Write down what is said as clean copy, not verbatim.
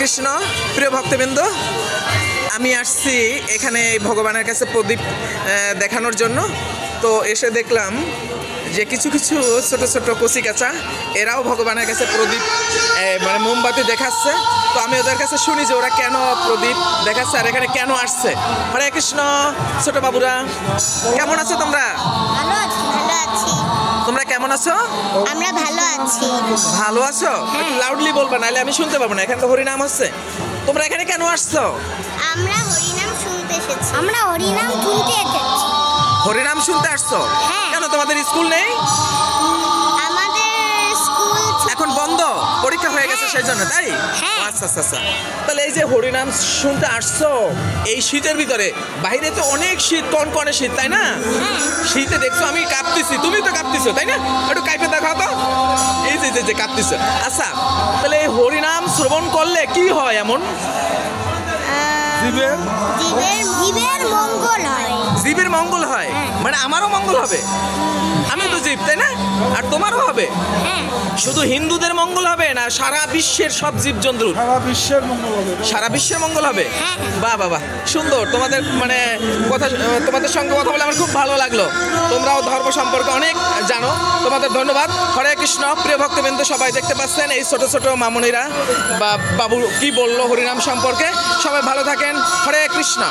কৃষ্ণ প্রিয় ভক্তবৃন্দ, আমি আসছি এখানে ভগবানের কাছে প্রদীপ দেখানোর জন্য। তো এসে দেখলাম যে কিছু কিছু ছোট ছোট কচিকাঁচা এরাও ভগবানের কাছে প্রদীপ মানে মোমবাতি দেখাচ্ছে। তো আমি ওদের কাছে শুনি যে ওরা কেন প্রদীপ দেখাচ্ছে আর এখানে কেন আসছে। হরে কৃষ্ণ। ছোট বাবুরা কেমন আছো তোমরা? ভালো আছি। তোমরা কেমন আছো? আমরা ভালো আছি। ভালো আছো? একটু লাউডলি বলবা, নাহলে আমি শুনতে পাবো না। এখানে তো হরিনাম হচ্ছে। তোমরা এখানে কেন আসছো? আমরা হরিনাম শুনতে এসেছি। আমরা হরিনাম শুনতে এসেছি। হরিনাম শুনতে আসছো? হ্যাঁ। কেন তোমাদের স্কুল নেই? আমাদের স্কুল এখন বন্ধ, পরীক্ষা হয়ে গেছে সেই জন্য, তাই? হ্যাঁ। আচ্ছা আচ্ছা আচ্ছা। তাহলে এই যে হরিনাম শুনতে আসছো এই শীতের ভিতরে, বাইরে তো অনেক শীত, কনকনে শীত, তাই না? শীতে দেখছো আমি কাঁপতেছি, তুমি তো কাঁপতেছো, তাই না? একটু কাঁপে দেখাও তো। এই যে যে কাঁপতেছো। আচ্ছা, তাহলে এই হরিনাম শ্রবণ করলে কি হয় এমন? জীবের মঙ্গল হয়। জীবের মঙ্গল হয়, মানে আমারও মঙ্গল হবে। আমি তো জীব, তাই না? আর তোমারও হবে। হ্যাঁ। শুধু হিন্দুদের মঙ্গল হবে না, সারা বিশ্বের সব জীবজন্তুর? সারা বিশ্বের মঙ্গল হবে। সারা বিশ্বের মঙ্গল হবে। হ্যাঁ। বাহ বাহ বাহ, সুন্দর। তোমাদের মানে কথা, তোমাদের সঙ্গে কথা বলে আমার খুব ভালো লাগলো। তোমরাও ধর্ম সম্পর্কে অনেক জানো, তোমাদের ধন্যবাদ। হরে কৃষ্ণ প্রিয় ভক্তবৃন্দ, সবাই দেখতে পাচ্ছেন এই ছোট ছোট মামনিরা বা বাবু কি বললো হরিনাম সম্পর্কে। সবাই ভালো থাকেন। হরে কৃষ্ণ।